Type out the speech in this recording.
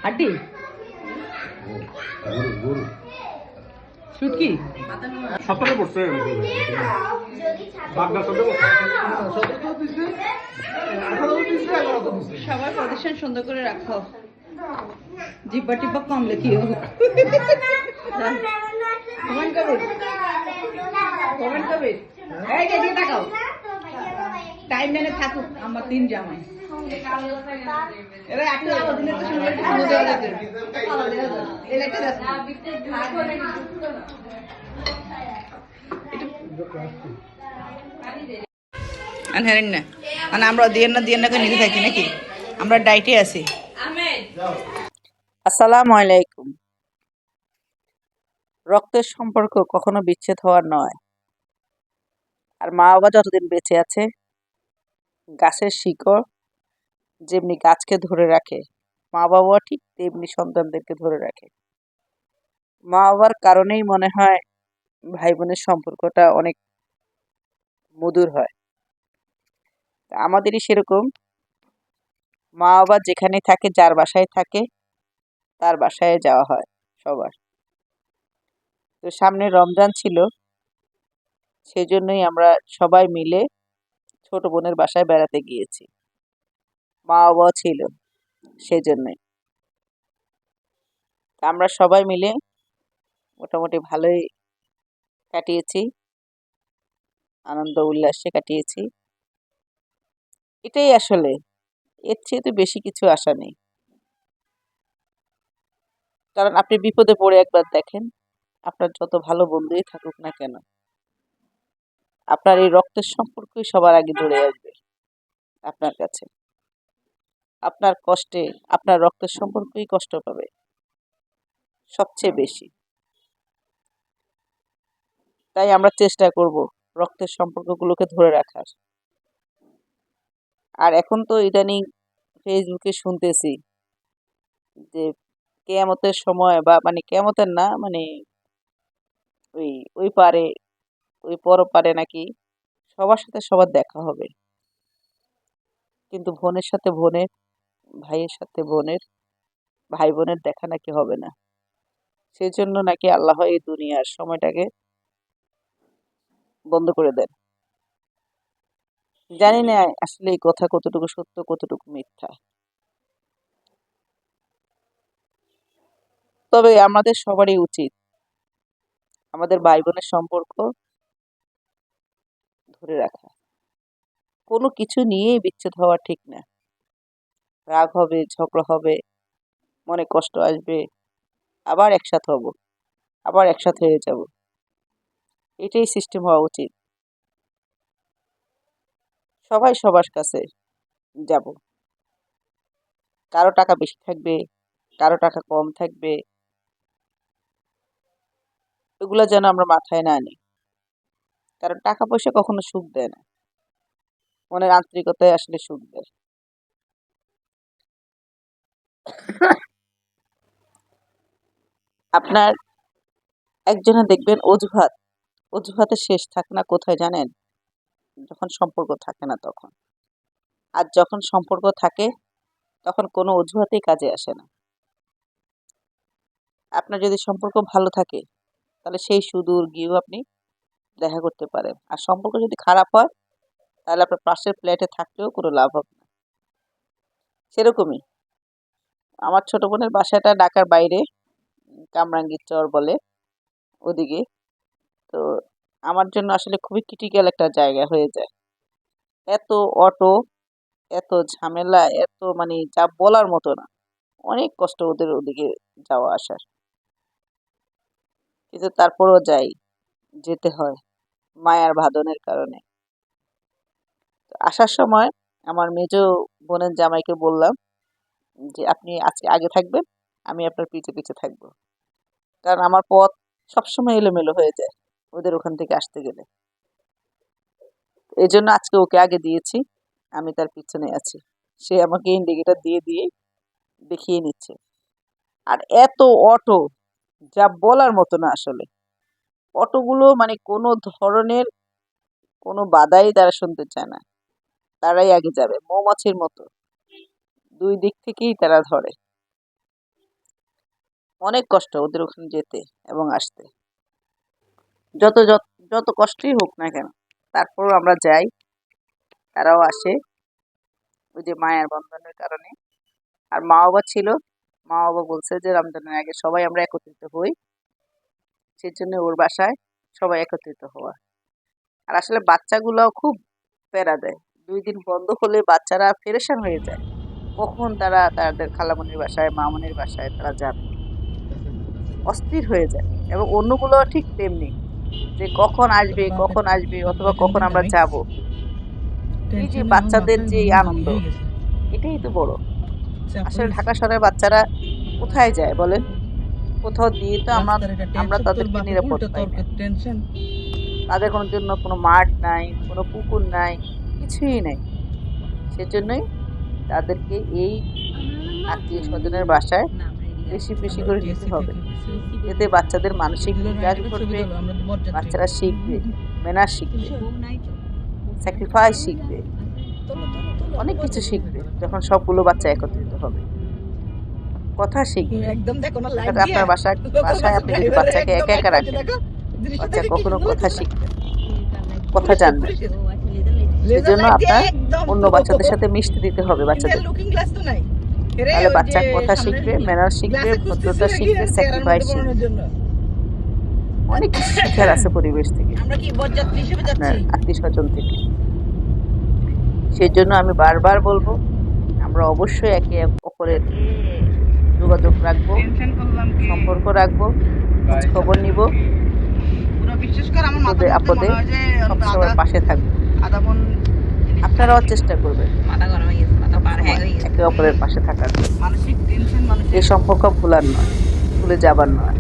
হাড্ডি শুটকি সকালে পড়ছে সবার পজিশন সুন্দর করে রাখো জিব্বা টিব্বা কম লেখি কমেন্ট করবে এই যে দিয়ে তাকাও টাইম মেনে থাকুক আমার 3 জামাই এরা একটা আলো দিলে তো সুন্দর সুন্দর দেওয়া যাবে আলো দেওয়া যাবে এলাকা আছে আনহারেন না মানে আমরা দিয়ে না করে নিতে থাকি নাকি আমরা ডাইটে আছি আসসালামু আলাইকুম। রক্তের সম্পর্ক কখনো বিচ্ছেদ হওয়ার নয়। আর মা বাবা যতদিন বেঁচে আছে, গাছের শিকড় যেমনি গাছকে ধরে রাখে, মা বাবা ঠিক তেমনি সন্তানদেরকে ধরে রাখে। মা বাবার কারণেই মনে হয় ভাই বোনের সম্পর্কটা অনেক মধুর হয়। আমাদেরই সেরকম, মা বাবা যেখানে থাকে, যার বাসায় থাকে, তার বাসায় যাওয়া হয় সবার। তো সামনে রমজান ছিল, সেজন্যই আমরা সবাই মিলে ছোট বোনের বাসায় বেড়াতে গিয়েছি। মা বাবাও ছিল সেজন্যই। আমরা সবাই মিলে মোটামুটি ভালোই কাটিয়েছি, আনন্দ উল্লাসে কাটিয়েছি। এটাই আসলে, এর চেয়ে তো বেশি কিছু আশা নেই। কারণ আপনি বিপদে পড়ে একবার দেখেন, আপনার যত ভালো বন্ধুই থাকুক না কেন, আপনার এই রক্তের সম্পর্কই সবার আগে দৌড়ে আসবে আপনার কাছে। আপনার কষ্টে আপনার রক্তের সম্পর্কই কষ্ট পাবে সবচেয়ে বেশি। তাই আমরা চেষ্টা করব রক্তের সম্পর্কগুলোকে ধরে রাখার। আর এখন তো ইদানিং ফেসবুকে শুনতেছি যে কেয়ামতের সময়, বা মানে কেয়ামতের না, মানে ওই ওই পারে, ওই পর পারে নাকি সবার সাথে সবার দেখা হবে, কিন্তু বোনের সাথে বোনের, ভাইয়ের সাথে বোনের, ভাই বোনের দেখা নাকি হবে না। সেজন্য নাকি আল্লাহ এই দুনিয়ার সময়টাকে বন্ধ করে দেন। জানি না আসলে এই কথা কতটুকু সত্য, কতটুকু মিথ্যা। তবে আমাদের সবারই উচিত আমাদের ভাই বোনের সম্পর্ক ধরে রাখা। কোনো কিছু নিয়েই বিচ্ছেদ হওয়া ঠিক না। রাগ হবে, ঝগড়া হবে, মনে কষ্ট আসবে, আবার একসাথে হব, আবার একসাথে হয়ে যাব। এটাই সিস্টেম হওয়া উচিত। সবাই সবার কাছে যাব। কারো টাকা বেশি থাকবে, কারো টাকা কম থাকবে, এগুলো যেন আমরা মাথায় না নিই। কারণ টাকা পয়সা কখনো সুখ দেয় না, মনের আন্তরিকতায় আসলে সুখ দেয়। আপনার একজনে দেখবেন অজুহাত, অজুহাতের শেষ থাকে না কোথায় জানেন? যখন সম্পর্ক থাকে না তখন। আর যখন সম্পর্ক থাকে, তখন কোনো অজুহাতেই কাজে আসে না। আপনার যদি সম্পর্ক ভালো থাকে, তাহলে সেই সুদূর গিয়েও আপনি দেখা করতে পারেন। আর সম্পর্ক যদি খারাপ হয়, তাহলে আপনার পাশের ফ্ল্যাটে থাকলেও কোনো লাভ হবে না। সেরকমই আমার ছোট বোনের বাসাটা ঢাকার বাইরে, কামরাঙ্গীর চর বলে ওদিকে। তো আমার জন্য আসলে খুবই ক্রিটিক্যাল একটা জায়গা হয়ে যায়। এত অটো, এত ঝামেলা, এত মানে যা বলার মতো না। অনেক কষ্ট ওদের ওদিকে যাওয়া আসার, কিন্তু তারপরেও যাই, যেতে হয় মায়ার বাঁধনের কারণে। তো আসার সময় আমার মেজো বোনের জামাইকে বললাম যে আপনি আজকে আগে থাকবেন, আমি আপনার পিছে পিছে থাকবো। কারণ আমার পথ সবসময় এলোমেলো হয়ে যায় ওদের ওখান থেকে আসতে গেলে। এই জন্য আজকে ওকে আগে দিয়েছি, আমি তার পিছনে আছি। সে আমাকে ইন্ডিকেটর দিয়ে দিয়ে দেখিয়ে নিচ্ছে। আর এত অটো, যা বলার মতো না আসলে। অটোগুলো মানে কোনো ধরনের কোনো বাধাই তারা শুনতে চায় না। তারাই আগে যাবে, মৌমাছির মতো দুই দিক থেকেই তারা ধরে। অনেক কষ্ট ওদের ওখানে যেতে এবং আসতে, যত যত যত কষ্টই হোক না কেন, তারপরও আমরা যাই, তারাও আসে ওই যে মায়ার বন্ধনের কারণে। আর মা বাবা ছিল, মা বাবা বলছে যে রমজানের আগে সবাই আমরা একত্রিত হই, সেই জন্য ওর বাসায় সবাই একত্রিত হওয়া। আর আসলে বাচ্চাগুলোও খুব প্যারা দেয়, 2 দিন বন্ধ হলে বাচ্চারা পেরেশান হয়ে যায়, কখন তারা তাদের খালামণির বাসায় মামনির বাসায় তারা যাবে, অস্থির হয়ে যায়। এবং অন্যগুলো ঠিক তেমনি, যে কখন আসবে কখন আসবে অথবা কখন আমরা যাব। এই যে বাচ্চাদের যে আনন্দ, এটাই তো বড়। আসলে ঢাকা শহরের বাচ্চারা কোথায় যায় বলেন? কোথাও দিয়ে তো আমরা আমরা তাদেরকে নিরাপদ পাই না। তাদের কোনো জন্য কোনো মাঠ নাই, কোনো পুকুর নাই, কিছুই নাই। সেজন্যই তাদেরকে এই আত্মীয় স্বজনের বাসায় বেশি বেশি করে নিতে হবে, এতে বাচ্চাদের মানসিক বিকাশ ঘটবে, বাচ্চারা শিখবে, ম্যানার্স শিখবে, স্যাক্রিফাইস শিখবে, অনেক কিছু শিখবে যখন সবগুলো বাচ্চা একত্রিত হবে। কথা শিখবে। আপনার বাসায় আপনি যদি বাচ্চাকে একা একা রাখেন, বাচ্চা কখনো কথা শিখবে না, কথা জানবে। সেজন্য আপনার অন্য বাচ্চাদের সাথে মিশতে দিতে হবে বাচ্চাদের, তাহলে বাচ্চা কথা শিখবে, ম্যানার শিখবে, ভদ্রতা শিখবে, স্যাক্রিফাইস শিখবে। অনেক কিছু শিখার আছে পরিবেশ থেকে, আপনার আত্মীয় স্বজন থেকে। সেই জন্য আমি বারবার বলবো, আমরা অবশ্যই একে অপরের যোগাযোগ রাখবো, সম্পর্ক রাখবো, খোঁজ খবর নিব, বিপদে আপদে সবসময় পাশে থাকবো। আপনারাও চেষ্টা করবেন একে অপরের পাশে থাকার, এই সম্পর্ক ভুলার নয়, ভুলে যাবার নয়।